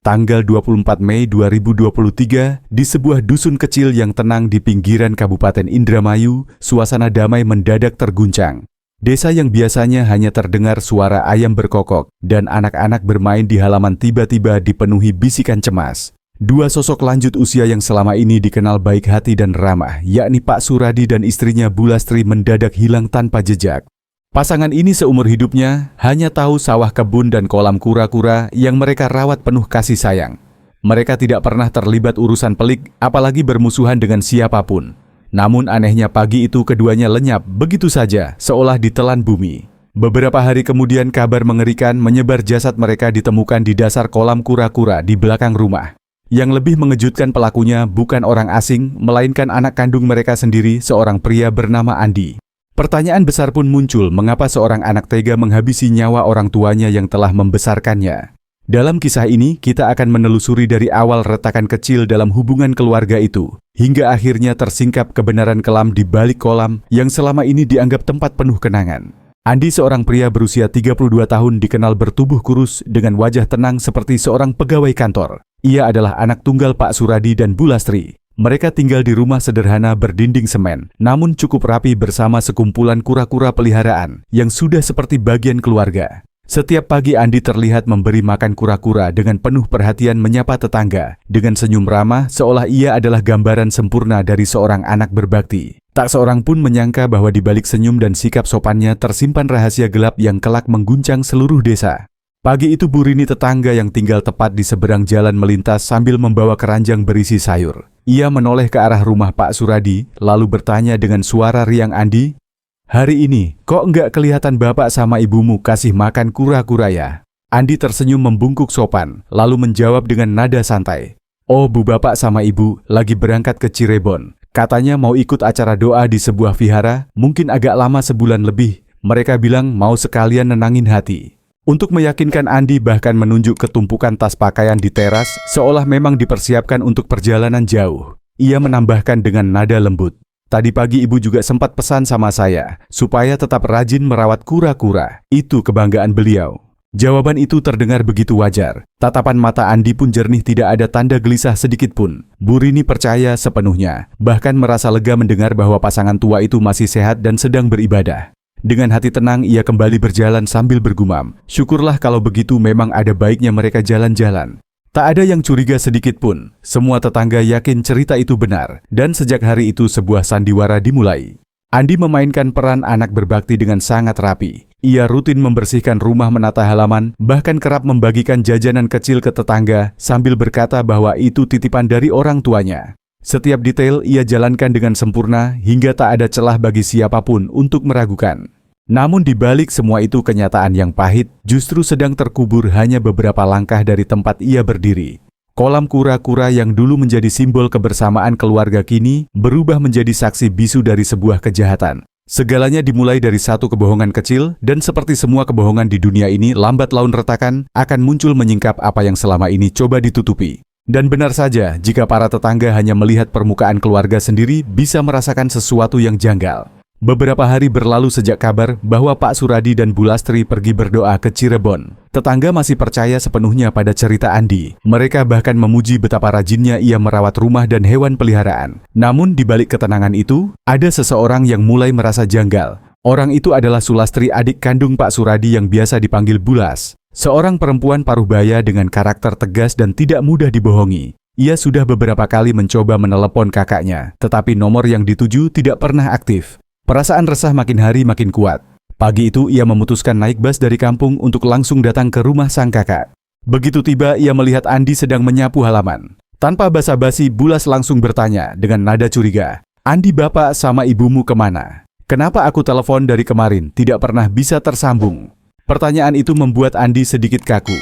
tanggal 24 Mei 2023, di sebuah dusun kecil yang tenang di pinggiran Kabupaten Indramayu, suasana damai mendadak terguncang. Desa yang biasanya hanya terdengar suara ayam berkokok dan anak-anak bermain di halaman tiba-tiba dipenuhi bisikan cemas. Dua sosok lanjut usia yang selama ini dikenal baik hati dan ramah, yakni Pak Suradi dan istrinya Bu Lastri, mendadak hilang tanpa jejak. Pasangan ini seumur hidupnya hanya tahu sawah kebun dan kolam kura-kura yang mereka rawat penuh kasih sayang. Mereka tidak pernah terlibat urusan pelik, apalagi bermusuhan dengan siapapun. Namun anehnya pagi itu keduanya lenyap begitu saja, seolah ditelan bumi. Beberapa hari kemudian kabar mengerikan menyebar, jasad mereka ditemukan di dasar kolam kura-kura di belakang rumah. Yang lebih mengejutkan, pelakunya bukan orang asing, melainkan anak kandung mereka sendiri, seorang pria bernama Andi. Pertanyaan besar pun muncul, mengapa seorang anak tega menghabisi nyawa orang tuanya yang telah membesarkannya. Dalam kisah ini, kita akan menelusuri dari awal retakan kecil dalam hubungan keluarga itu, hingga akhirnya tersingkap kebenaran kelam di balik kolam yang selama ini dianggap tempat penuh kenangan. Andi, seorang pria berusia 32 tahun, dikenal bertubuh kurus dengan wajah tenang seperti seorang pegawai kantor. Ia adalah anak tunggal Pak Suradi dan Bu Lastri. Mereka tinggal di rumah sederhana berdinding semen, namun cukup rapi bersama sekumpulan kura-kura peliharaan yang sudah seperti bagian keluarga. Setiap pagi Andi terlihat memberi makan kura-kura dengan penuh perhatian, menyapa tetangga dengan senyum ramah, seolah ia adalah gambaran sempurna dari seorang anak berbakti. Tak seorang pun menyangka bahwa di balik senyum dan sikap sopannya tersimpan rahasia gelap yang kelak mengguncang seluruh desa. Pagi itu Bu Rini, tetangga yang tinggal tepat di seberang jalan, melintas sambil membawa keranjang berisi sayur. Ia menoleh ke arah rumah Pak Suradi, lalu bertanya dengan suara riang, "Andi, hari ini kok enggak kelihatan bapak sama ibumu kasih makan kura-kura ya?" Andi tersenyum membungkuk sopan, lalu menjawab dengan nada santai, "Oh Bu, bapak sama ibu lagi berangkat ke Cirebon. Katanya mau ikut acara doa di sebuah vihara, mungkin agak lama, sebulan lebih. Mereka bilang mau sekalian nenangin hati." Untuk meyakinkan, Andi bahkan menunjuk ke tumpukan tas pakaian di teras, seolah memang dipersiapkan untuk perjalanan jauh. Ia menambahkan dengan nada lembut, "Tadi pagi ibu juga sempat pesan sama saya, supaya tetap rajin merawat kura-kura. Itu kebanggaan beliau." Jawaban itu terdengar begitu wajar. Tatapan mata Andi pun jernih, tidak ada tanda gelisah sedikit pun. Bu Rini percaya sepenuhnya, bahkan merasa lega mendengar bahwa pasangan tua itu masih sehat dan sedang beribadah. Dengan hati tenang, ia kembali berjalan sambil bergumam, "Syukurlah kalau begitu, memang ada baiknya mereka jalan-jalan." Tak ada yang curiga sedikit pun. Semua tetangga yakin cerita itu benar, dan sejak hari itu sebuah sandiwara dimulai. Andi memainkan peran anak berbakti dengan sangat rapi. Ia rutin membersihkan rumah, menata halaman, bahkan kerap membagikan jajanan kecil ke tetangga sambil berkata bahwa itu titipan dari orang tuanya. Setiap detail ia jalankan dengan sempurna hingga tak ada celah bagi siapapun untuk meragukan. Namun di balik semua itu, kenyataan yang pahit justru sedang terkubur hanya beberapa langkah dari tempat ia berdiri. Kolam kura-kura yang dulu menjadi simbol kebersamaan keluarga kini berubah menjadi saksi bisu dari sebuah kejahatan. Segalanya dimulai dari satu kebohongan kecil, dan seperti semua kebohongan di dunia ini, lambat laun retakan akan muncul menyingkap apa yang selama ini coba ditutupi. Dan benar saja, jika para tetangga hanya melihat permukaan, keluarga sendiri bisa merasakan sesuatu yang janggal. Beberapa hari berlalu sejak kabar bahwa Pak Suradi dan Bu Lastri pergi berdoa ke Cirebon. Tetangga masih percaya sepenuhnya pada cerita Andi. Mereka bahkan memuji betapa rajinnya ia merawat rumah dan hewan peliharaan. Namun di balik ketenangan itu, ada seseorang yang mulai merasa janggal. Orang itu adalah Sulastri, adik kandung Pak Suradi yang biasa dipanggil Bulas. Seorang perempuan paruh baya dengan karakter tegas dan tidak mudah dibohongi. Ia sudah beberapa kali mencoba menelepon kakaknya, tetapi nomor yang dituju tidak pernah aktif. Perasaan resah makin hari makin kuat. Pagi itu ia memutuskan naik bus dari kampung untuk langsung datang ke rumah sang kakak. Begitu tiba, ia melihat Andi sedang menyapu halaman. Tanpa basa-basi, Bulas langsung bertanya dengan nada curiga, "Andi, bapak sama ibumu kemana? Kenapa aku telepon dari kemarin tidak pernah bisa tersambung?" Pertanyaan itu membuat Andi sedikit kaku.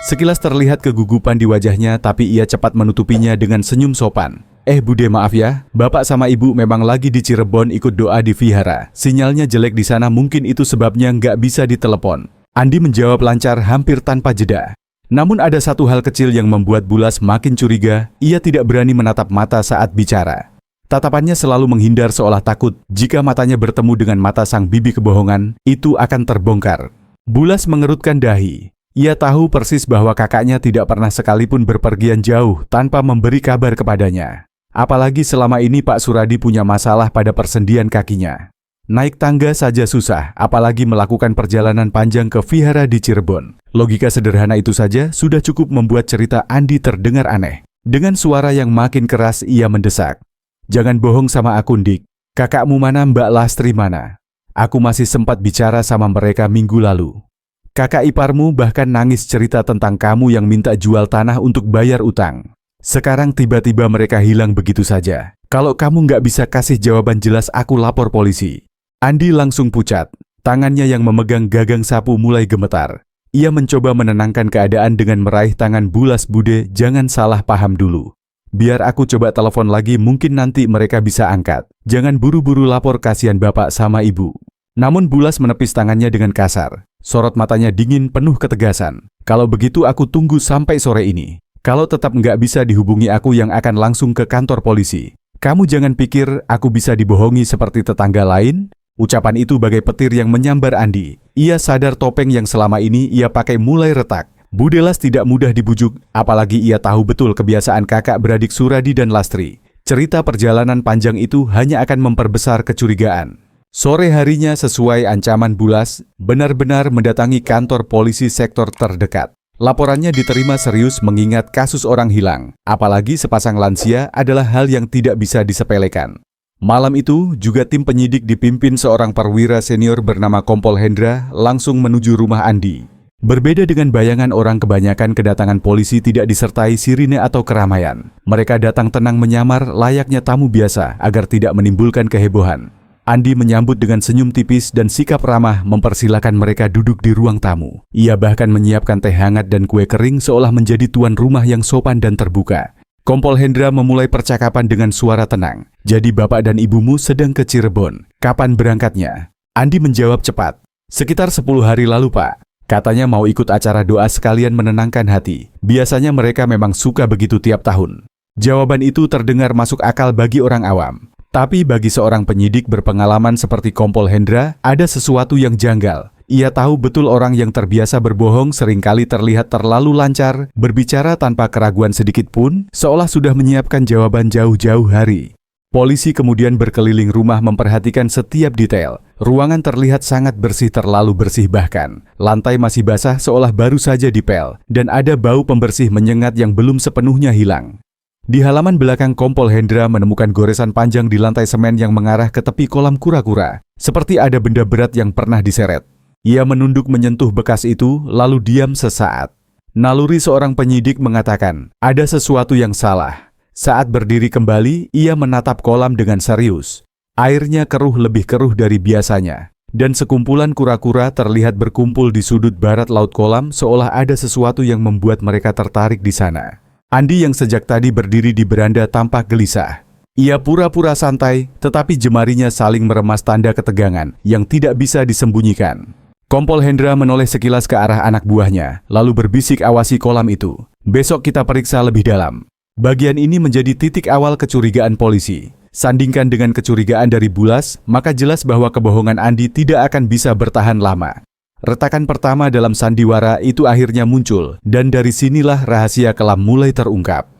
Sekilas terlihat kegugupan di wajahnya, tapi ia cepat menutupinya dengan senyum sopan. Bude, maaf ya, bapak sama ibu memang lagi di Cirebon ikut doa di vihara. Sinyalnya jelek di sana, mungkin itu sebabnya nggak bisa ditelepon." Andi menjawab lancar hampir tanpa jeda. Namun ada satu hal kecil yang membuat Bulas makin curiga. Ia tidak berani menatap mata saat bicara. Tatapannya selalu menghindar, seolah takut jika matanya bertemu dengan mata sang bibi kebohongan, itu akan terbongkar. Bulas mengerutkan dahi. Ia tahu persis bahwa kakaknya tidak pernah sekalipun berpergian jauh tanpa memberi kabar kepadanya. Apalagi selama ini Pak Suradi punya masalah pada persendian kakinya. Naik tangga saja susah, apalagi melakukan perjalanan panjang ke vihara di Cirebon. Logika sederhana itu saja sudah cukup membuat cerita Andi terdengar aneh. Dengan suara yang makin keras ia mendesak. "Jangan bohong sama aku, Dik. Kakakmu mana, Mbak Lastri mana? Aku masih sempat bicara sama mereka minggu lalu. Kakak iparmu bahkan nangis cerita tentang kamu yang minta jual tanah untuk bayar utang. Sekarang tiba-tiba mereka hilang begitu saja. Kalau kamu nggak bisa kasih jawaban jelas, aku lapor polisi." Andi langsung pucat. Tangannya yang memegang gagang sapu mulai gemetar. Ia mencoba menenangkan keadaan dengan meraih tangan Bulas. "Bude, jangan salah paham dulu. Biar aku coba telepon lagi, mungkin nanti mereka bisa angkat. Jangan buru-buru lapor, kasihan bapak sama ibu." Namun Bulas menepis tangannya dengan kasar. Sorot matanya dingin penuh ketegasan. "Kalau begitu aku tunggu sampai sore ini. Kalau tetap nggak bisa dihubungi, aku yang akan langsung ke kantor polisi. Kamu jangan pikir aku bisa dibohongi seperti tetangga lain." Ucapan itu bagai petir yang menyambar Andi. Ia sadar topeng yang selama ini ia pakai mulai retak. Budelas tidak mudah dibujuk, apalagi ia tahu betul kebiasaan kakak beradik Suradi dan Lastri. Cerita perjalanan panjang itu hanya akan memperbesar kecurigaan. Sore harinya sesuai ancaman Bulas, benar-benar mendatangi kantor polisi sektor terdekat. Laporannya diterima serius mengingat kasus orang hilang, apalagi sepasang lansia adalah hal yang tidak bisa disepelekan. Malam itu juga tim penyidik dipimpin seorang perwira senior bernama Kompol Hendra langsung menuju rumah Andi. Berbeda dengan bayangan orang, kebanyakan kedatangan polisi tidak disertai sirine atau keramaian. Mereka datang tenang menyamar layaknya tamu biasa agar tidak menimbulkan kehebohan. Andi menyambut dengan senyum tipis dan sikap ramah mempersilakan mereka duduk di ruang tamu. Ia bahkan menyiapkan teh hangat dan kue kering seolah menjadi tuan rumah yang sopan dan terbuka. Kompol Hendra memulai percakapan dengan suara tenang. "Jadi bapak dan ibumu sedang ke Cirebon. Kapan berangkatnya?" Andi menjawab cepat. "Sekitar 10 hari lalu, Pak. Katanya mau ikut acara doa sekalian menenangkan hati. Biasanya mereka memang suka begitu tiap tahun." Jawaban itu terdengar masuk akal bagi orang awam. Tapi bagi seorang penyidik berpengalaman seperti Kompol Hendra, ada sesuatu yang janggal. Ia tahu betul orang yang terbiasa berbohong seringkali terlihat terlalu lancar, berbicara tanpa keraguan sedikit pun, seolah sudah menyiapkan jawaban jauh-jauh hari. Polisi kemudian berkeliling rumah memperhatikan setiap detail. Ruangan terlihat sangat bersih, terlalu bersih bahkan. Lantai masih basah seolah baru saja dipel, dan ada bau pembersih menyengat yang belum sepenuhnya hilang. Di halaman belakang, Kompol Hendra menemukan goresan panjang di lantai semen yang mengarah ke tepi kolam kura-kura, seperti ada benda berat yang pernah diseret. Ia menunduk menyentuh bekas itu, lalu diam sesaat. Naluri seorang penyidik mengatakan, ada sesuatu yang salah. Saat berdiri kembali, ia menatap kolam dengan serius. Airnya keruh, lebih keruh dari biasanya. Dan sekumpulan kura-kura terlihat berkumpul di sudut barat laut kolam, seolah ada sesuatu yang membuat mereka tertarik di sana. Andi yang sejak tadi berdiri di beranda tampak gelisah. Ia pura-pura santai, tetapi jemarinya saling meremas tanda ketegangan yang tidak bisa disembunyikan. Kompol Hendra menoleh sekilas ke arah anak buahnya, lalu berbisik, "Awasi kolam itu. Besok kita periksa lebih dalam." Bagian ini menjadi titik awal kecurigaan polisi. Sandingkan dengan kecurigaan dari Bulas, maka jelas bahwa kebohongan Andi tidak akan bisa bertahan lama. Retakan pertama dalam sandiwara itu akhirnya muncul, dan dari sinilah rahasia kelam mulai terungkap.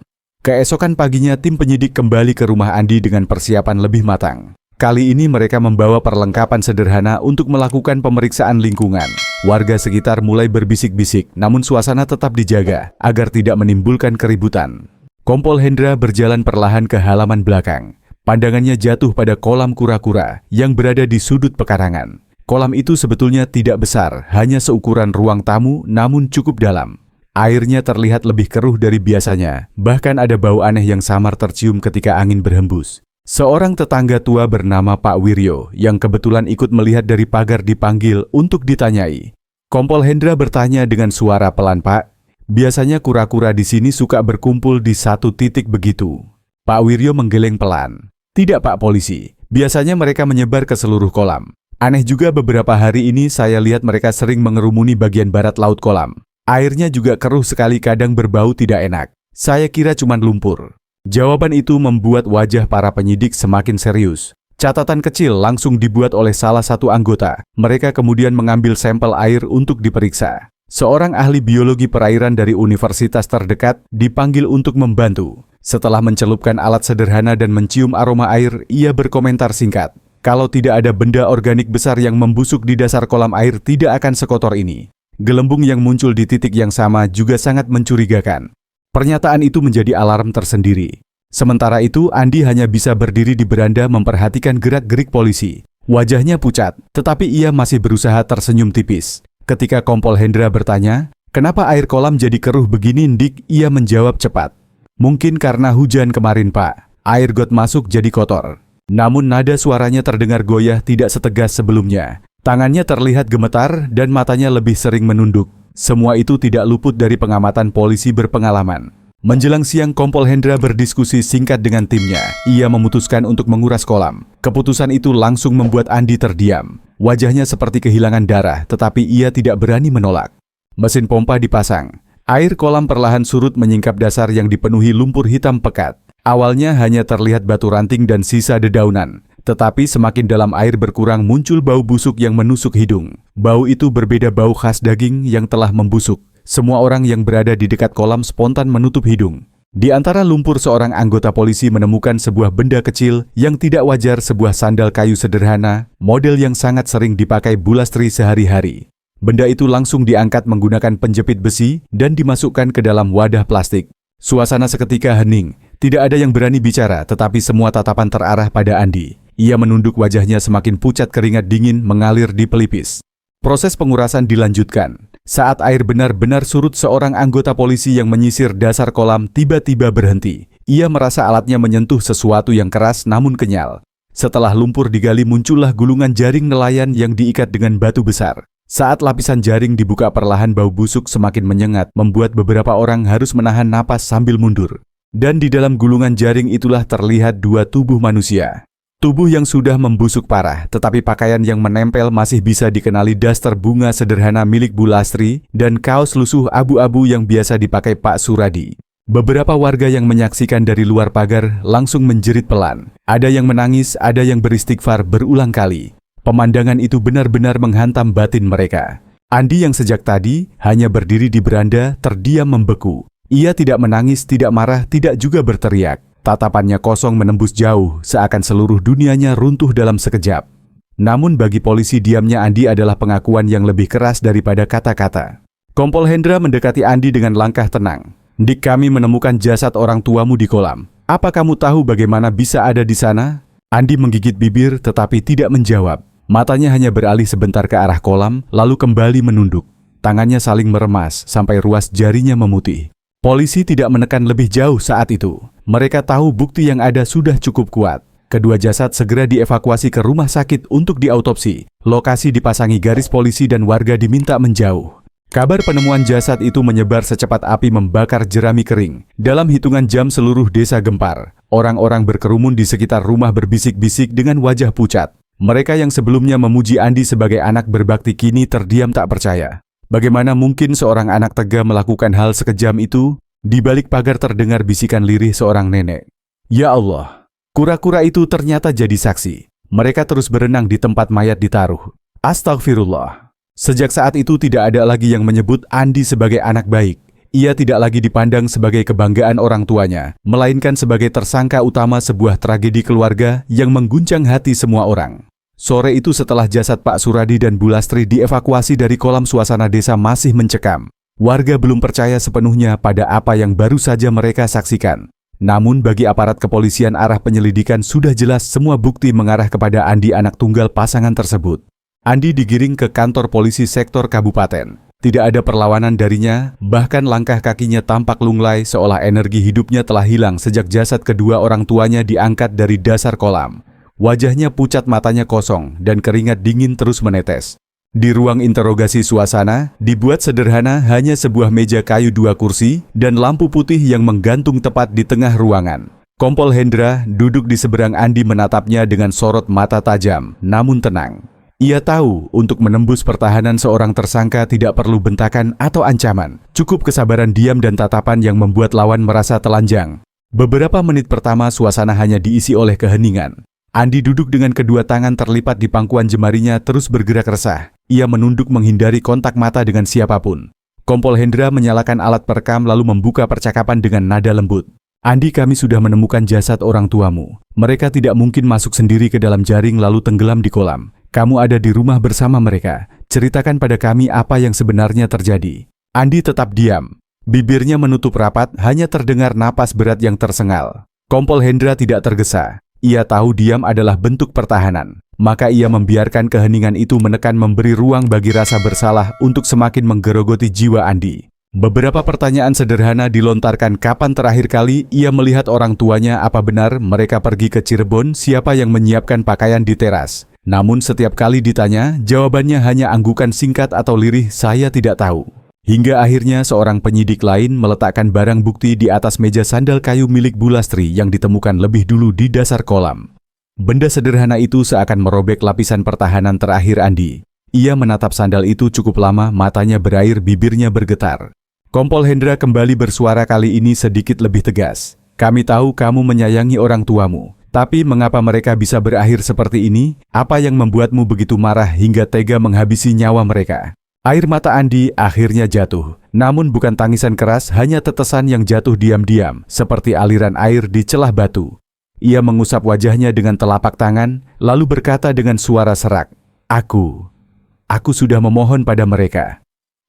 Keesokan paginya, tim penyidik kembali ke rumah Andi dengan persiapan lebih matang. Kali ini mereka membawa perlengkapan sederhana untuk melakukan pemeriksaan lingkungan. Warga sekitar mulai berbisik-bisik, namun suasana tetap dijaga agar tidak menimbulkan keributan. Kompol Hendra berjalan perlahan ke halaman belakang. Pandangannya jatuh pada kolam kura-kura yang berada di sudut pekarangan. Kolam itu sebetulnya tidak besar, hanya seukuran ruang tamu, namun cukup dalam. Airnya terlihat lebih keruh dari biasanya, bahkan ada bau aneh yang samar tercium ketika angin berhembus. Seorang tetangga tua bernama Pak Wiryo, yang kebetulan ikut melihat dari pagar, dipanggil untuk ditanyai. Kompol Hendra bertanya dengan suara pelan, "Pak, biasanya kura-kura di sini suka berkumpul di satu titik begitu?" Pak Wiryo menggeleng pelan. "Tidak, Pak Polisi, biasanya mereka menyebar ke seluruh kolam. Aneh juga, beberapa hari ini saya lihat mereka sering mengerumuni bagian barat laut kolam. Airnya juga keruh sekali, kadang berbau tidak enak. Saya kira cuma lumpur." Jawaban itu membuat wajah para penyidik semakin serius. Catatan kecil langsung dibuat oleh salah satu anggota. Mereka kemudian mengambil sampel air untuk diperiksa. Seorang ahli biologi perairan dari universitas terdekat dipanggil untuk membantu. Setelah mencelupkan alat sederhana dan mencium aroma air, ia berkomentar singkat. Kalau tidak ada benda organik besar yang membusuk di dasar kolam air, tidak akan sekotor ini. Gelembung yang muncul di titik yang sama juga sangat mencurigakan. Pernyataan itu menjadi alarm tersendiri. Sementara itu, Andi hanya bisa berdiri di beranda memperhatikan gerak-gerik polisi. Wajahnya pucat, tetapi ia masih berusaha tersenyum tipis. Ketika Kompol Hendra bertanya, "Kenapa air kolam jadi keruh begini, Ndik?" Ia menjawab cepat. "Mungkin karena hujan kemarin, Pak. Air got masuk jadi kotor." Namun nada suaranya terdengar goyah tidak setegas sebelumnya. Tangannya terlihat gemetar dan matanya lebih sering menunduk. Semua itu tidak luput dari pengamatan polisi berpengalaman. Menjelang siang, Kompol Hendra berdiskusi singkat dengan timnya. Ia memutuskan untuk menguras kolam. Keputusan itu langsung membuat Andi terdiam. Wajahnya seperti kehilangan darah, tetapi ia tidak berani menolak. Mesin pompa dipasang. Air kolam perlahan surut menyingkap dasar yang dipenuhi lumpur hitam pekat. Awalnya hanya terlihat batu ranting dan sisa dedaunan. Tetapi semakin dalam air berkurang, muncul bau busuk yang menusuk hidung. Bau itu berbeda bau khas daging yang telah membusuk. Semua orang yang berada di dekat kolam spontan menutup hidung. Di antara lumpur, seorang anggota polisi menemukan sebuah benda kecil yang tidak wajar, sebuah sandal kayu sederhana, model yang sangat sering dipakai Bulastri sehari-hari. Benda itu langsung diangkat menggunakan penjepit besi dan dimasukkan ke dalam wadah plastik. Suasana seketika hening. Tidak ada yang berani bicara, tetapi semua tatapan terarah pada Andi. Ia menunduk, wajahnya semakin pucat, keringat dingin mengalir di pelipis. Proses pengurasan dilanjutkan. Saat air benar-benar surut, seorang anggota polisi yang menyisir dasar kolam tiba-tiba berhenti. Ia merasa alatnya menyentuh sesuatu yang keras namun kenyal. Setelah lumpur digali, muncullah gulungan jaring nelayan yang diikat dengan batu besar. Saat lapisan jaring dibuka perlahan, bau busuk semakin menyengat, membuat beberapa orang harus menahan napas sambil mundur. Dan di dalam gulungan jaring itulah terlihat dua tubuh manusia. Tubuh yang sudah membusuk parah, tetapi pakaian yang menempel masih bisa dikenali daster bunga sederhana milik Bulastri dan kaos lusuh abu-abu yang biasa dipakai Pak Suradi. Beberapa warga yang menyaksikan dari luar pagar langsung menjerit pelan. Ada yang menangis, ada yang beristighfar berulang kali. Pemandangan itu benar-benar menghantam batin mereka. Andi yang sejak tadi hanya berdiri di beranda terdiam membeku. Ia tidak menangis, tidak marah, tidak juga berteriak. Tatapannya kosong menembus jauh, seakan seluruh dunianya runtuh dalam sekejap. Namun bagi polisi, diamnya Andi adalah pengakuan yang lebih keras daripada kata-kata. Kompol Hendra mendekati Andi dengan langkah tenang. "Dik, kami menemukan jasad orang tuamu di kolam. Apa kamu tahu bagaimana bisa ada di sana?" Andi menggigit bibir tetapi tidak menjawab. Matanya hanya beralih sebentar ke arah kolam, lalu kembali menunduk. Tangannya saling meremas sampai ruas jarinya memutih. Polisi tidak menekan lebih jauh saat itu. Mereka tahu bukti yang ada sudah cukup kuat. Kedua jasad segera dievakuasi ke rumah sakit untuk diautopsi. Lokasi dipasangi garis polisi dan warga diminta menjauh. Kabar penemuan jasad itu menyebar secepat api membakar jerami kering. Dalam hitungan jam seluruh desa gempar. Orang-orang berkerumun di sekitar rumah berbisik-bisik dengan wajah pucat. Mereka yang sebelumnya memuji Andi sebagai anak berbakti kini terdiam tak percaya. Bagaimana mungkin seorang anak tega melakukan hal sekejam itu? Di balik pagar terdengar bisikan lirih seorang nenek. "Ya Allah, kura-kura itu ternyata jadi saksi." Mereka terus berenang di tempat mayat ditaruh. Astagfirullah. Sejak saat itu tidak ada lagi yang menyebut Andi sebagai anak baik. Ia tidak lagi dipandang sebagai kebanggaan orang tuanya, melainkan sebagai tersangka utama sebuah tragedi keluarga yang mengguncang hati semua orang. Sore itu setelah jasad Pak Suradi dan Bulastri dievakuasi dari kolam, suasana desa masih mencekam. Warga belum percaya sepenuhnya pada apa yang baru saja mereka saksikan. Namun bagi aparat kepolisian, arah penyelidikan sudah jelas, semua bukti mengarah kepada Andi, anak tunggal pasangan tersebut. Andi digiring ke kantor polisi sektor kabupaten. Tidak ada perlawanan darinya, bahkan langkah kakinya tampak lunglai seolah energi hidupnya telah hilang sejak jasad kedua orang tuanya diangkat dari dasar kolam. Wajahnya pucat, matanya kosong, dan keringat dingin terus menetes. Di ruang interogasi, suasana dibuat sederhana, hanya sebuah meja kayu, 2 kursi, dan lampu putih yang menggantung tepat di tengah ruangan. Kompol Hendra duduk di seberang Andi, menatapnya dengan sorot mata tajam, namun tenang. Ia tahu untuk menembus pertahanan seorang tersangka tidak perlu bentakan atau ancaman. Cukup kesabaran diam dan tatapan yang membuat lawan merasa telanjang. Beberapa menit pertama suasana hanya diisi oleh keheningan. Andi duduk dengan kedua tangan terlipat di pangkuan jemarinya, terus bergerak resah. Ia menunduk menghindari kontak mata dengan siapapun. Kompol Hendra menyalakan alat perekam lalu membuka percakapan dengan nada lembut. Andi, kami sudah menemukan jasad orang tuamu. Mereka tidak mungkin masuk sendiri ke dalam jaring lalu tenggelam di kolam. Kamu ada di rumah bersama mereka. Ceritakan pada kami apa yang sebenarnya terjadi. Andi tetap diam. Bibirnya menutup rapat, hanya terdengar napas berat yang tersengal. Kompol Hendra tidak tergesa. Ia tahu diam adalah bentuk pertahanan. Maka ia membiarkan keheningan itu menekan, memberi ruang bagi rasa bersalah untuk semakin menggerogoti jiwa Andi. Beberapa pertanyaan sederhana dilontarkan. Kapan terakhir kali ia melihat orang tuanya? Apa benar mereka pergi ke Cirebon? Siapa yang menyiapkan pakaian di teras? Namun setiap kali ditanya, jawabannya hanya anggukan singkat atau lirih, saya tidak tahu. Hingga akhirnya seorang penyidik lain meletakkan barang bukti di atas meja, sandal kayu milik Bulastri yang ditemukan lebih dulu di dasar kolam. Benda sederhana itu seakan merobek lapisan pertahanan terakhir Andi. Ia menatap sandal itu cukup lama, matanya berair, bibirnya bergetar. Kompol Hendra kembali bersuara, kali ini sedikit lebih tegas. Kami tahu kamu menyayangi orang tuamu. Tapi mengapa mereka bisa berakhir seperti ini? Apa yang membuatmu begitu marah hingga tega menghabisi nyawa mereka? Air mata Andi akhirnya jatuh. Namun bukan tangisan keras, hanya tetesan yang jatuh diam-diam, seperti aliran air di celah batu. Ia mengusap wajahnya dengan telapak tangan, lalu berkata dengan suara serak, Aku sudah memohon pada mereka.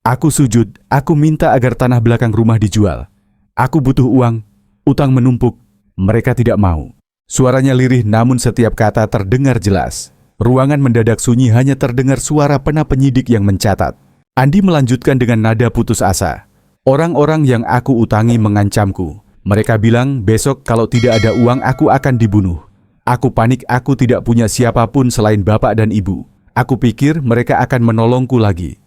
Aku sujud, aku minta agar tanah belakang rumah dijual. Aku butuh uang, utang menumpuk, mereka tidak mau. Suaranya lirih namun setiap kata terdengar jelas. Ruangan mendadak sunyi, hanya terdengar suara pena penyidik yang mencatat. Andi melanjutkan dengan nada putus asa. Orang-orang yang aku utangi mengancamku. Mereka bilang besok kalau tidak ada uang aku akan dibunuh. Aku panik, aku tidak punya siapapun selain bapak dan ibu. Aku pikir mereka akan menolongku lagi.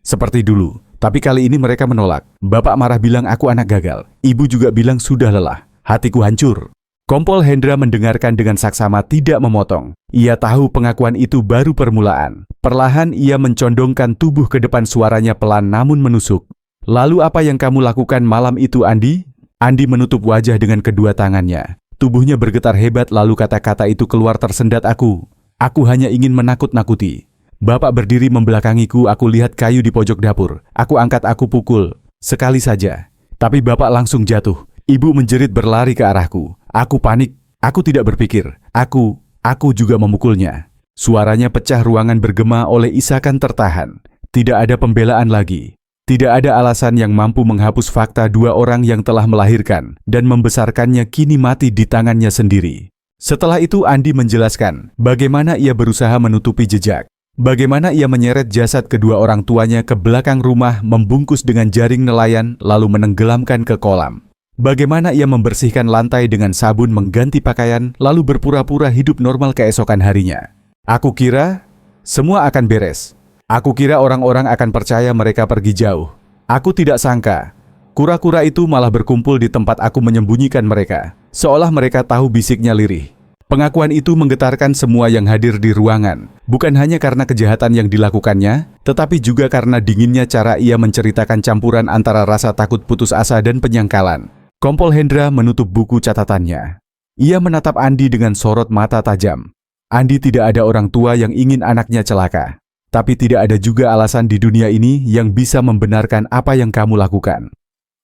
Seperti dulu, tapi kali ini mereka menolak. Bapak marah bilang aku anak gagal. Ibu juga bilang sudah lelah. Hatiku hancur. Kompol Hendra mendengarkan dengan saksama, tidak memotong. Ia tahu pengakuan itu baru permulaan. Perlahan ia mencondongkan tubuh ke depan, suaranya pelan namun menusuk. Lalu apa yang kamu lakukan malam itu, Andi? Andi menutup wajah dengan kedua tangannya. Tubuhnya bergetar hebat, lalu kata-kata itu keluar tersendat, Aku hanya ingin menakut-nakuti. Bapak berdiri membelakangiku, aku lihat kayu di pojok dapur. Aku angkat, aku pukul. Sekali saja. Tapi bapak langsung jatuh. Ibu menjerit berlari ke arahku. Aku panik. Aku tidak berpikir. Aku juga memukulnya. Suaranya pecah, ruangan bergema oleh isakan tertahan. Tidak ada pembelaan lagi. Tidak ada alasan yang mampu menghapus fakta dua orang yang telah melahirkan dan membesarkannya kini mati di tangannya sendiri. Setelah itu Andi menjelaskan bagaimana ia berusaha menutupi jejak. Bagaimana ia menyeret jasad kedua orang tuanya ke belakang rumah, membungkus dengan jaring nelayan, lalu menenggelamkan ke kolam. Bagaimana ia membersihkan lantai dengan sabun, mengganti pakaian, lalu berpura-pura hidup normal keesokan harinya. Aku kira semua akan beres. Aku kira orang-orang akan percaya mereka pergi jauh. Aku tidak sangka, kura-kura itu malah berkumpul di tempat aku menyembunyikan mereka. Seolah mereka tahu, bisiknya lirih. Pengakuan itu menggetarkan semua yang hadir di ruangan. Bukan hanya karena kejahatan yang dilakukannya, tetapi juga karena dinginnya cara ia menceritakan, campuran antara rasa takut, putus asa, dan penyangkalan. Kompol Hendra menutup buku catatannya. Ia menatap Andi dengan sorot mata tajam. Andi, tidak ada orang tua yang ingin anaknya celaka. Tapi tidak ada juga alasan di dunia ini yang bisa membenarkan apa yang kamu lakukan.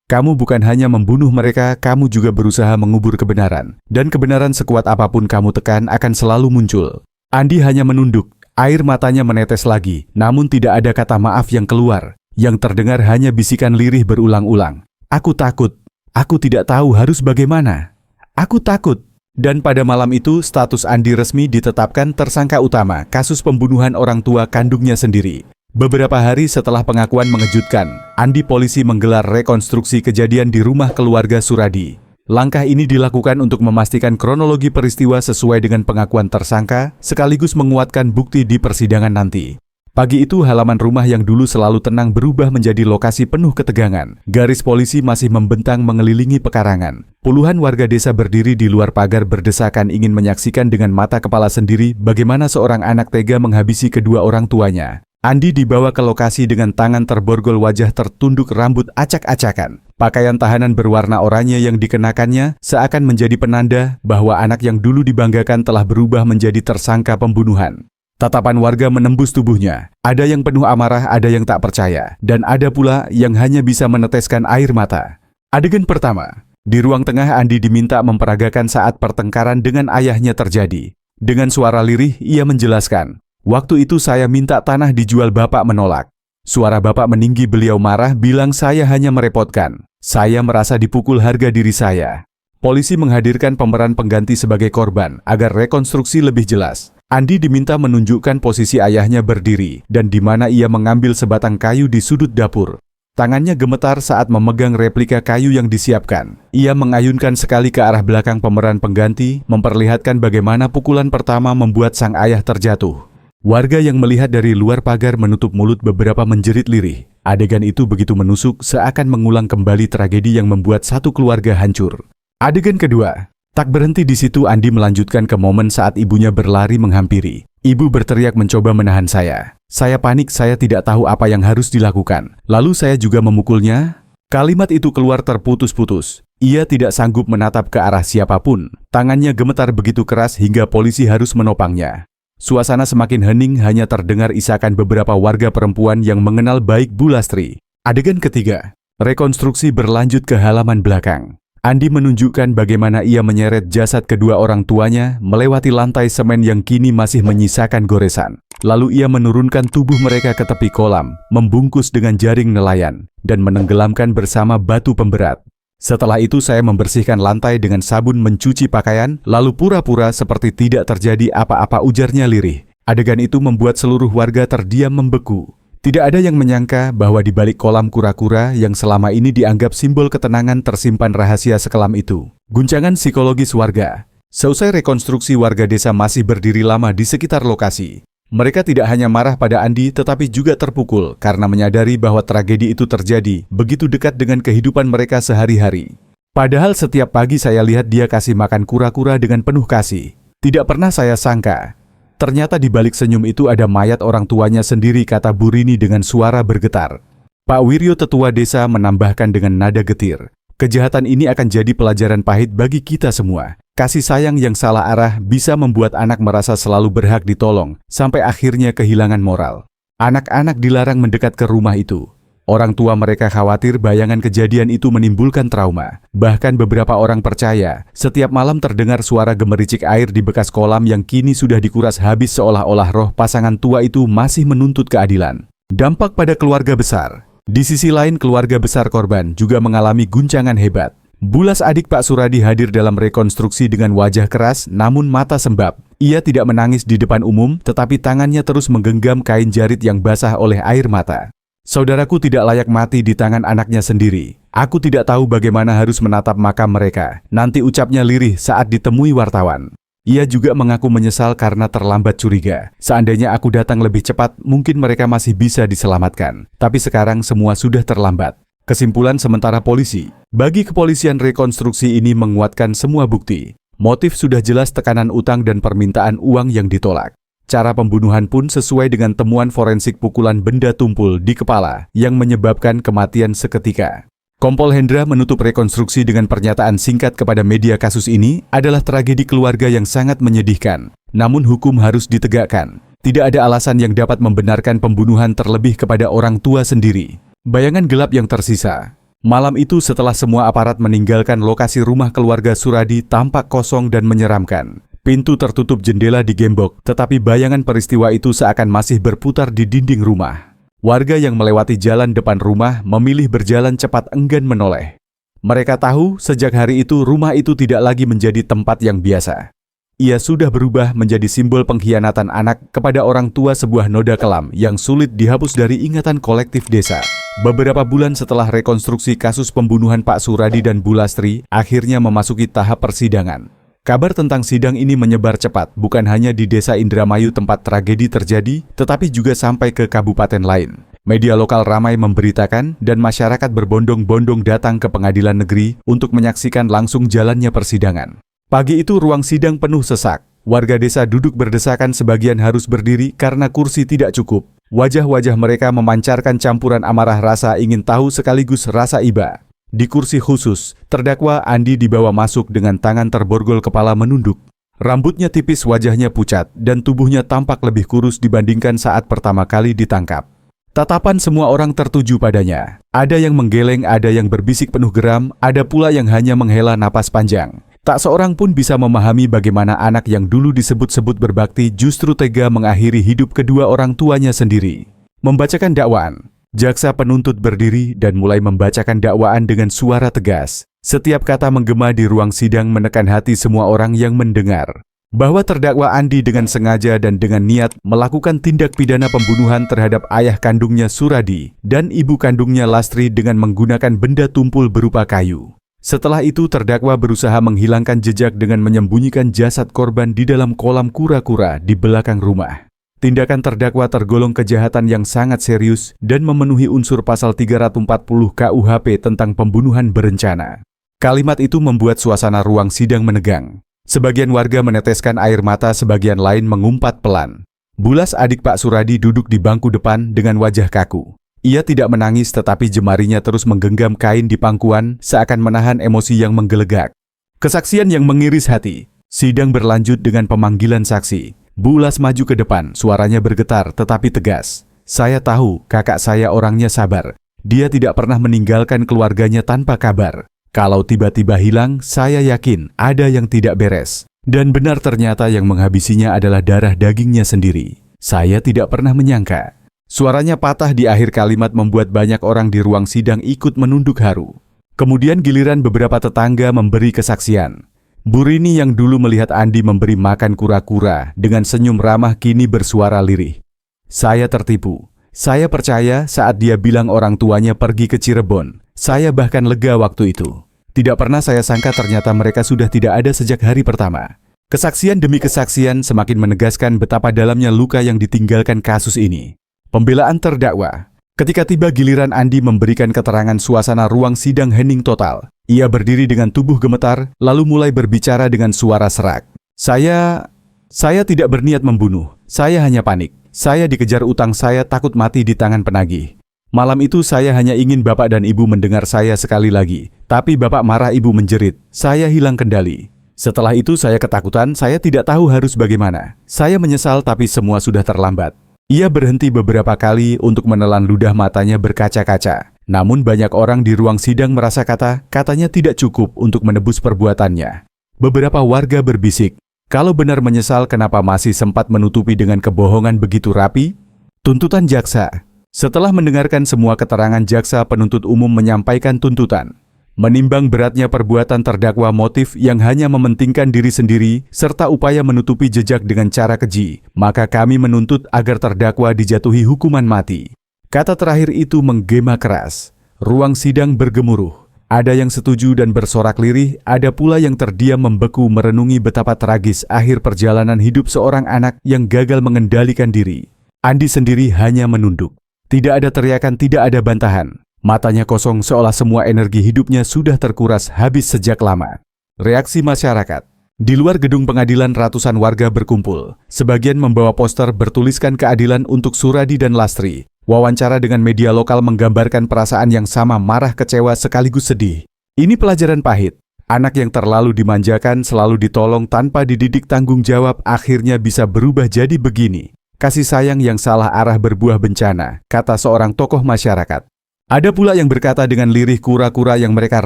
Kamu bukan hanya membunuh mereka, kamu juga berusaha mengubur kebenaran. Dan kebenaran sekuat apapun kamu tekan akan selalu muncul. Andi hanya menunduk, air matanya menetes lagi, namun tidak ada kata maaf yang keluar. Yang terdengar hanya bisikan lirih berulang-ulang. Aku takut. Aku tidak tahu harus bagaimana. Aku takut. Dan pada malam itu status Andi resmi ditetapkan tersangka utama kasus pembunuhan orang tua kandungnya sendiri. Beberapa hari setelah pengakuan mengejutkan, Andi, polisi menggelar rekonstruksi kejadian di rumah keluarga Suradi. Langkah ini dilakukan untuk memastikan kronologi peristiwa sesuai dengan pengakuan tersangka, sekaligus menguatkan bukti di persidangan nanti. Pagi itu halaman rumah yang dulu selalu tenang berubah menjadi lokasi penuh ketegangan. Garis polisi masih membentang mengelilingi pekarangan. Puluhan warga desa berdiri di luar pagar berdesakan ingin menyaksikan dengan mata kepala sendiri bagaimana seorang anak tega menghabisi kedua orang tuanya. Andi dibawa ke lokasi dengan tangan terborgol, wajah tertunduk, rambut acak-acakan. Pakaian tahanan berwarna oranye yang dikenakannya seakan menjadi penanda bahwa anak yang dulu dibanggakan telah berubah menjadi tersangka pembunuhan. Tatapan warga menembus tubuhnya. Ada yang penuh amarah, ada yang tak percaya, dan ada pula yang hanya bisa meneteskan air mata. Adegan pertama. Di ruang tengah, Andi diminta memperagakan saat pertengkaran dengan ayahnya terjadi. Dengan suara lirih, ia menjelaskan, "Waktu itu saya minta tanah dijual, Bapak menolak. Suara Bapak meninggi, beliau marah, bilang saya hanya merepotkan. Saya merasa dipukul harga diri saya." Polisi menghadirkan pemeran pengganti sebagai korban agar rekonstruksi lebih jelas. Andi diminta menunjukkan posisi ayahnya berdiri dan di mana ia mengambil sebatang kayu di sudut dapur. Tangannya gemetar saat memegang replika kayu yang disiapkan. Ia mengayunkan sekali ke arah belakang pemeran pengganti, memperlihatkan bagaimana pukulan pertama membuat sang ayah terjatuh. Warga yang melihat dari luar pagar menutup mulut, beberapa menjerit lirih. Adegan itu begitu menusuk, seakan mengulang kembali tragedi yang membuat satu keluarga hancur. Adegan kedua. Tak berhenti di situ, Andi melanjutkan ke momen saat ibunya berlari menghampiri. Ibu berteriak mencoba menahan saya. Saya panik, saya tidak tahu apa yang harus dilakukan. Lalu saya juga memukulnya. Kalimat itu keluar terputus-putus. Ia tidak sanggup menatap ke arah siapapun. Tangannya gemetar begitu keras hingga polisi harus menopangnya. Suasana semakin hening, hanya terdengar isakan beberapa warga perempuan yang mengenal baik Bu Lastri. Adegan ketiga. Rekonstruksi berlanjut ke halaman belakang. Andi menunjukkan bagaimana ia menyeret jasad kedua orang tuanya melewati lantai semen yang kini masih menyisakan goresan. Lalu ia menurunkan tubuh mereka ke tepi kolam, membungkus dengan jaring nelayan, dan menenggelamkan bersama batu pemberat. Setelah itu saya membersihkan lantai dengan sabun, mencuci pakaian, lalu pura-pura seperti tidak terjadi apa-apa, ujarnya lirih. Adegan itu membuat seluruh warga terdiam membeku. Tidak ada yang menyangka bahwa di balik kolam kura-kura yang selama ini dianggap simbol ketenangan tersimpan rahasia sekelam itu. Guncangan psikologis warga. Seusai rekonstruksi, warga desa masih berdiri lama di sekitar lokasi. Mereka tidak hanya marah pada Andi, tetapi juga terpukul karena menyadari bahwa tragedi itu terjadi begitu dekat dengan kehidupan mereka sehari-hari. Padahal setiap pagi saya lihat dia kasih makan kura-kura dengan penuh kasih. Tidak pernah saya sangka. Ternyata di balik senyum itu ada mayat orang tuanya sendiri, kata Bu Rini dengan suara bergetar. Pak Wiryo, tetua desa, menambahkan dengan nada getir. Kejahatan ini akan jadi pelajaran pahit bagi kita semua. Kasih sayang yang salah arah bisa membuat anak merasa selalu berhak ditolong, sampai akhirnya kehilangan moral. Anak-anak dilarang mendekat ke rumah itu. Orang tua mereka khawatir bayangan kejadian itu menimbulkan trauma. Bahkan beberapa orang percaya, setiap malam terdengar suara gemericik air di bekas kolam yang kini sudah dikuras habis, seolah-olah roh pasangan tua itu masih menuntut keadilan. Dampak pada keluarga besar. Di sisi lain, keluarga besar korban juga mengalami guncangan hebat. Bulas, adik Pak Suradi, hadir dalam rekonstruksi dengan wajah keras namun mata sembab. Ia tidak menangis di depan umum, tetapi tangannya terus menggenggam kain jarit yang basah oleh air mata. Saudaraku tidak layak mati di tangan anaknya sendiri. Aku tidak tahu bagaimana harus menatap makam mereka. Nanti, ucapnya lirih saat ditemui wartawan. Ia juga mengaku menyesal karena terlambat curiga. Seandainya aku datang lebih cepat, mungkin mereka masih bisa diselamatkan. Tapi sekarang semua sudah terlambat. Kesimpulan sementara polisi. Bagi kepolisian, rekonstruksi ini menguatkan semua bukti. Motif sudah jelas, tekanan utang dan permintaan uang yang ditolak. Cara pembunuhan pun sesuai dengan temuan forensik, pukulan benda tumpul di kepala yang menyebabkan kematian seketika. Kompol Hendra menutup rekonstruksi dengan pernyataan singkat kepada media, kasus ini adalah tragedi keluarga yang sangat menyedihkan. Namun hukum harus ditegakkan. Tidak ada alasan yang dapat membenarkan pembunuhan, terlebih kepada orang tua sendiri. Bayangan gelap yang tersisa. Malam itu setelah semua aparat meninggalkan lokasi, rumah keluarga Suradi tampak kosong dan menyeramkan. Pintu tertutup, jendela digembok, tetapi bayangan peristiwa itu seakan masih berputar di dinding rumah. Warga yang melewati jalan depan rumah memilih berjalan cepat, enggan menoleh. Mereka tahu sejak hari itu rumah itu tidak lagi menjadi tempat yang biasa. Ia sudah berubah menjadi simbol pengkhianatan anak kepada orang tua, sebuah noda kelam yang sulit dihapus dari ingatan kolektif desa. Beberapa bulan setelah rekonstruksi kasus pembunuhan Pak Suradi dan Bu Lastri akhirnya memasuki tahap persidangan. Kabar tentang sidang ini menyebar cepat, bukan hanya di desa Indramayu tempat tragedi terjadi, tetapi juga sampai ke kabupaten lain. Media lokal ramai memberitakan dan masyarakat berbondong-bondong datang ke pengadilan negeri untuk menyaksikan langsung jalannya persidangan. Pagi itu ruang sidang penuh sesak. Warga desa duduk berdesakan, sebagian harus berdiri karena kursi tidak cukup. Wajah-wajah mereka memancarkan campuran amarah, rasa ingin tahu sekaligus rasa iba. Di kursi khusus, terdakwa Andi dibawa masuk dengan tangan terborgol, kepala menunduk. Rambutnya tipis, wajahnya pucat, dan tubuhnya tampak lebih kurus dibandingkan saat pertama kali ditangkap. Tatapan semua orang tertuju padanya. Ada yang menggeleng, ada yang berbisik penuh geram, ada pula yang hanya menghela napas panjang. Tak seorang pun bisa memahami bagaimana anak yang dulu disebut-sebut berbakti justru tega mengakhiri hidup kedua orang tuanya sendiri. Membacakan dakwaan, jaksa penuntut berdiri dan mulai membacakan dakwaan dengan suara tegas. Setiap kata menggema di ruang sidang menekan hati semua orang yang mendengar. Bahwa terdakwa Andi dengan sengaja dan dengan niat melakukan tindak pidana pembunuhan terhadap ayah kandungnya Suradi dan ibu kandungnya Lastri dengan menggunakan benda tumpul berupa kayu. Setelah itu terdakwa berusaha menghilangkan jejak dengan menyembunyikan jasad korban di dalam kolam kura-kura di belakang rumah. Tindakan terdakwa tergolong kejahatan yang sangat serius dan memenuhi unsur pasal 340 KUHP tentang pembunuhan berencana. Kalimat itu membuat suasana ruang sidang menegang. Sebagian warga meneteskan air mata, sebagian lain mengumpat pelan. Bulas, adik Pak Suradi, duduk di bangku depan dengan wajah kaku. Ia tidak menangis tetapi jemarinya terus menggenggam kain di pangkuan seakan menahan emosi yang menggelegak. Kesaksian yang mengiris hati. Sidang berlanjut dengan pemanggilan saksi. Bulas maju ke depan, suaranya bergetar tetapi tegas. Saya tahu kakak saya orangnya sabar. Dia tidak pernah meninggalkan keluarganya tanpa kabar. Kalau tiba-tiba hilang, saya yakin ada yang tidak beres. Dan benar ternyata yang menghabisinya adalah darah dagingnya sendiri. Saya tidak pernah menyangka. Suaranya patah di akhir kalimat membuat banyak orang di ruang sidang ikut menunduk haru. Kemudian giliran beberapa tetangga memberi kesaksian. Bu Rini yang dulu melihat Andi memberi makan kura-kura dengan senyum ramah kini bersuara lirih. Saya tertipu. Saya percaya saat dia bilang orang tuanya pergi ke Cirebon. Saya bahkan lega waktu itu. Tidak pernah saya sangka ternyata mereka sudah tidak ada sejak hari pertama. Kesaksian demi kesaksian semakin menegaskan betapa dalamnya luka yang ditinggalkan kasus ini. Pembelaan terdakwa. Ketika tiba giliran Andi memberikan keterangan, suasana ruang sidang hening total. Ia berdiri dengan tubuh gemetar, lalu mulai berbicara dengan suara serak. Saya tidak berniat membunuh. Saya hanya panik. Saya dikejar utang, saya takut mati di tangan penagih. Malam itu saya hanya ingin bapak dan ibu mendengar saya sekali lagi. Tapi bapak marah, ibu menjerit. Saya hilang kendali. Setelah itu saya ketakutan, saya tidak tahu harus bagaimana. Saya menyesal tapi semua sudah terlambat. Ia berhenti beberapa kali untuk menelan ludah, matanya berkaca-kaca. Namun banyak orang di ruang sidang merasa katanya tidak cukup untuk menebus perbuatannya. Beberapa warga berbisik, kalau benar menyesal kenapa masih sempat menutupi dengan kebohongan begitu rapi? Tuntutan jaksa. Setelah mendengarkan semua keterangan, jaksa penuntut umum menyampaikan tuntutan. Menimbang beratnya perbuatan terdakwa, motif yang hanya mementingkan diri sendiri, serta upaya menutupi jejak dengan cara keji, maka kami menuntut agar terdakwa dijatuhi hukuman mati. Kata terakhir itu menggema keras. Ruang sidang bergemuruh. Ada yang setuju dan bersorak lirih, ada pula yang terdiam membeku merenungi betapa tragis akhir perjalanan hidup seorang anak yang gagal mengendalikan diri. Andi sendiri hanya menunduk. Tidak ada teriakan, tidak ada bantahan. Matanya kosong seolah semua energi hidupnya sudah terkuras habis sejak lama. Reaksi masyarakat. Di luar gedung pengadilan ratusan warga berkumpul. Sebagian membawa poster bertuliskan keadilan untuk Suradi dan Lastri. Wawancara dengan media lokal menggambarkan perasaan yang sama, marah, kecewa, sekaligus sedih. Ini pelajaran pahit. Anak yang terlalu dimanjakan, selalu ditolong tanpa dididik tanggung jawab, akhirnya bisa berubah jadi begini. Kasih sayang yang salah arah berbuah bencana, kata seorang tokoh masyarakat. Ada pula yang berkata dengan lirih, kura-kura yang mereka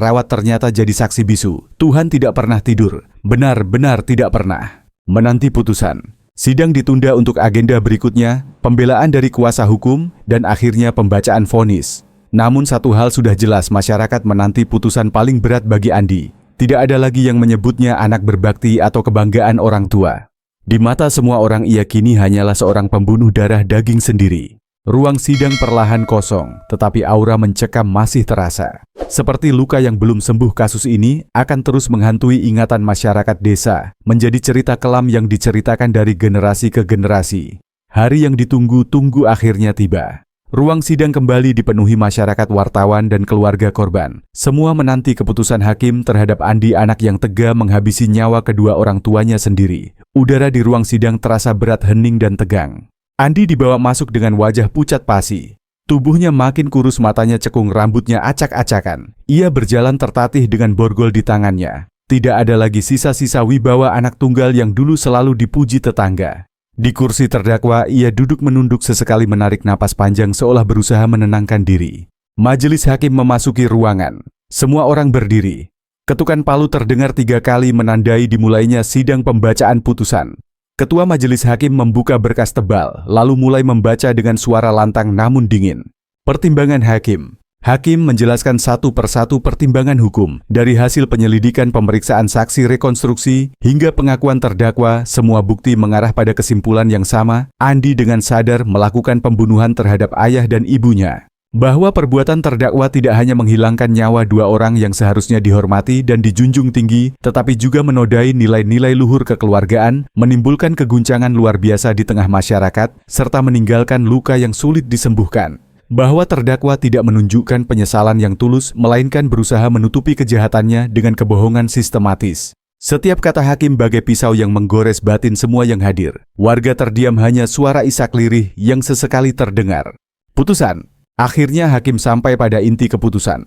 rawat ternyata jadi saksi bisu. Tuhan tidak pernah tidur, benar-benar tidak pernah. Menanti putusan. Sidang ditunda untuk agenda berikutnya, pembelaan dari kuasa hukum, dan akhirnya pembacaan vonis. Namun satu hal sudah jelas, masyarakat menanti putusan paling berat bagi Andi. Tidak ada lagi yang menyebutnya anak berbakti atau kebanggaan orang tua. Di mata semua orang ia kini hanyalah seorang pembunuh darah daging sendiri. Ruang sidang perlahan kosong, tetapi aura mencekam masih terasa. Seperti luka yang belum sembuh, kasus ini akan terus menghantui ingatan masyarakat desa, menjadi cerita kelam yang diceritakan dari generasi ke generasi. Hari yang ditunggu-tunggu akhirnya tiba. Ruang sidang kembali dipenuhi masyarakat, wartawan, dan keluarga korban. Semua menanti keputusan hakim terhadap Andi, anak yang tega menghabisi nyawa kedua orang tuanya sendiri. Udara di ruang sidang terasa berat, hening, dan tegang. Andi dibawa masuk dengan wajah pucat pasi. Tubuhnya makin kurus, matanya cekung, rambutnya acak-acakan. Ia berjalan tertatih dengan borgol di tangannya. Tidak ada lagi sisa-sisa wibawa anak tunggal yang dulu selalu dipuji tetangga. Di kursi terdakwa, ia duduk menunduk sesekali menarik napas panjang seolah berusaha menenangkan diri. Majelis hakim memasuki ruangan. Semua orang berdiri. Ketukan palu terdengar 3 kali menandai dimulainya sidang pembacaan putusan. Ketua majelis hakim membuka berkas tebal, lalu mulai membaca dengan suara lantang namun dingin. Pertimbangan hakim. Hakim menjelaskan satu persatu pertimbangan hukum. Dari hasil penyelidikan pemeriksaan saksi rekonstruksi hingga pengakuan terdakwa, semua bukti mengarah pada kesimpulan yang sama. Andi dengan sadar melakukan pembunuhan terhadap ayah dan ibunya. Bahwa perbuatan terdakwa tidak hanya menghilangkan nyawa 2 orang yang seharusnya dihormati dan dijunjung tinggi, tetapi juga menodai nilai-nilai luhur kekeluargaan, menimbulkan keguncangan luar biasa di tengah masyarakat, serta meninggalkan luka yang sulit disembuhkan. Bahwa terdakwa tidak menunjukkan penyesalan yang tulus, melainkan berusaha menutupi kejahatannya dengan kebohongan sistematis. Setiap kata hakim bagai pisau yang menggores batin semua yang hadir. Warga terdiam, hanya suara isak lirih yang sesekali terdengar. Putusan. Akhirnya hakim sampai pada inti keputusan.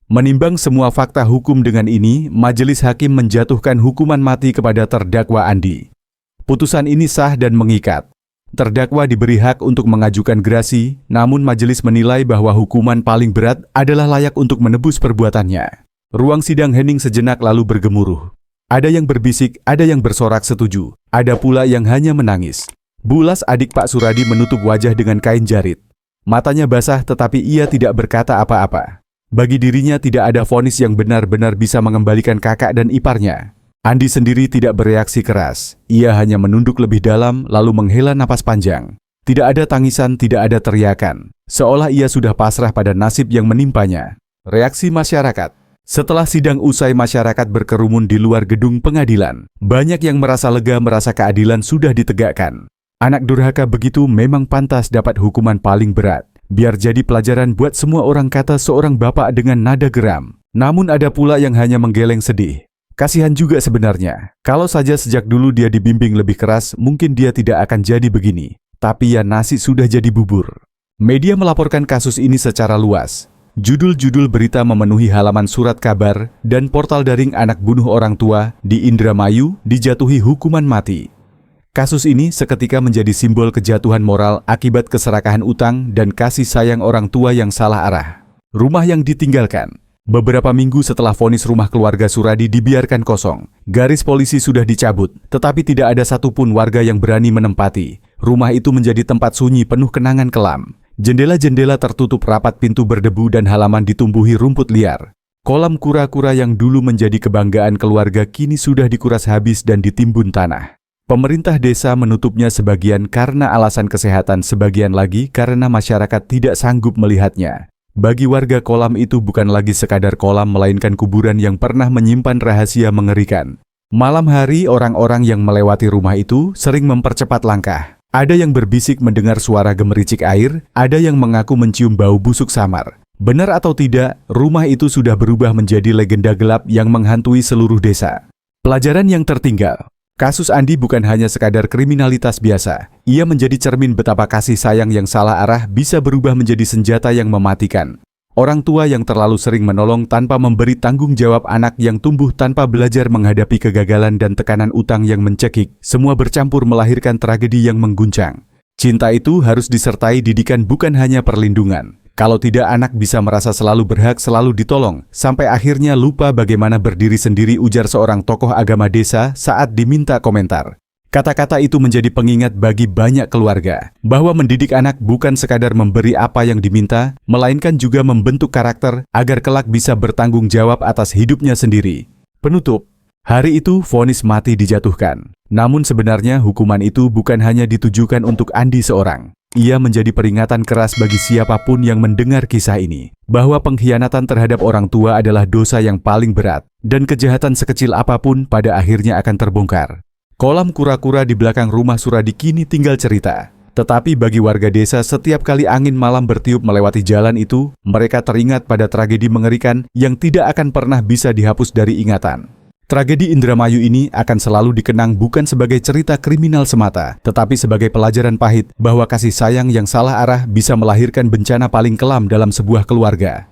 Menimbang semua fakta hukum dengan ini, majelis hakim menjatuhkan hukuman mati kepada terdakwa Andi. Putusan ini sah dan mengikat. Terdakwa diberi hak untuk mengajukan gerasi, namun majelis menilai bahwa hukuman paling berat adalah layak untuk menebus perbuatannya. Ruang sidang hening sejenak lalu bergemuruh. Ada yang berbisik, ada yang bersorak setuju, ada pula yang hanya menangis. Bulas, adik Pak Suradi, menutup wajah dengan kain jarit. Matanya basah tetapi ia tidak berkata apa-apa. Bagi dirinya tidak ada vonis yang benar-benar bisa mengembalikan kakak dan iparnya. Andi sendiri tidak bereaksi keras. Ia hanya menunduk lebih dalam lalu menghela napas panjang. Tidak ada tangisan, tidak ada teriakan. Seolah ia sudah pasrah pada nasib yang menimpanya. Reaksi masyarakat. Setelah sidang usai, masyarakat berkerumun di luar gedung pengadilan. Banyak yang merasa lega, merasa keadilan sudah ditegakkan. Anak durhaka begitu memang pantas dapat hukuman paling berat. Biar jadi pelajaran buat semua orang, kata seorang bapak dengan nada geram. Namun ada pula yang hanya menggeleng sedih. Kasihan juga sebenarnya. Kalau saja sejak dulu dia dibimbing lebih keras, mungkin dia tidak akan jadi begini. Tapi ya, nasi sudah jadi bubur. Media melaporkan kasus ini secara luas. Judul-judul berita memenuhi halaman surat kabar dan portal daring. Anak bunuh orang tua di Indramayu dijatuhi hukuman mati. Kasus ini seketika menjadi simbol kejatuhan moral akibat keserakahan utang dan kasih sayang orang tua yang salah arah. Rumah yang ditinggalkan. Beberapa minggu setelah vonis rumah keluarga Suradi dibiarkan kosong, garis polisi sudah dicabut, tetapi tidak ada satupun warga yang berani menempati. Rumah itu menjadi tempat sunyi penuh kenangan kelam. Jendela-jendela tertutup rapat, pintu berdebu dan halaman ditumbuhi rumput liar. Kolam kura-kura yang dulu menjadi kebanggaan keluarga kini sudah dikuras habis dan ditimbun tanah. Pemerintah desa menutupnya sebagian karena alasan kesehatan, sebagian lagi karena masyarakat tidak sanggup melihatnya. Bagi warga, kolam itu bukan lagi sekadar kolam, melainkan kuburan yang pernah menyimpan rahasia mengerikan. Malam hari, orang-orang yang melewati rumah itu sering mempercepat langkah. Ada yang berbisik mendengar suara gemericik air, ada yang mengaku mencium bau busuk samar. Benar atau tidak, rumah itu sudah berubah menjadi legenda gelap yang menghantui seluruh desa. Pelajaran yang tertinggal. Kasus Andi bukan hanya sekadar kriminalitas biasa. Ia menjadi cermin betapa kasih sayang yang salah arah bisa berubah menjadi senjata yang mematikan. Orang tua yang terlalu sering menolong tanpa memberi tanggung jawab, anak yang tumbuh tanpa belajar menghadapi kegagalan dan tekanan utang yang mencekik, semua bercampur melahirkan tragedi yang mengguncang. Cinta itu harus disertai didikan, bukan hanya perlindungan. Kalau tidak, anak bisa merasa selalu berhak, selalu ditolong, sampai akhirnya lupa bagaimana berdiri sendiri, ujar seorang tokoh agama desa saat diminta komentar. Kata-kata itu menjadi pengingat bagi banyak keluarga, bahwa mendidik anak bukan sekadar memberi apa yang diminta, melainkan juga membentuk karakter agar kelak bisa bertanggung jawab atas hidupnya sendiri. Penutup. Hari itu vonis mati dijatuhkan. Namun sebenarnya hukuman itu bukan hanya ditujukan untuk Andi seorang. Ia menjadi peringatan keras bagi siapapun yang mendengar kisah ini, bahwa pengkhianatan terhadap orang tua adalah dosa yang paling berat, dan kejahatan sekecil apapun pada akhirnya akan terbongkar. Kolam kura-kura di belakang rumah Suradi kini tinggal cerita. Tetapi bagi warga desa, setiap kali angin malam bertiup melewati jalan itu, mereka teringat pada tragedi mengerikan yang tidak akan pernah bisa dihapus dari ingatan. Tragedi Indramayu ini akan selalu dikenang bukan sebagai cerita kriminal semata, tetapi sebagai pelajaran pahit bahwa kasih sayang yang salah arah bisa melahirkan bencana paling kelam dalam sebuah keluarga.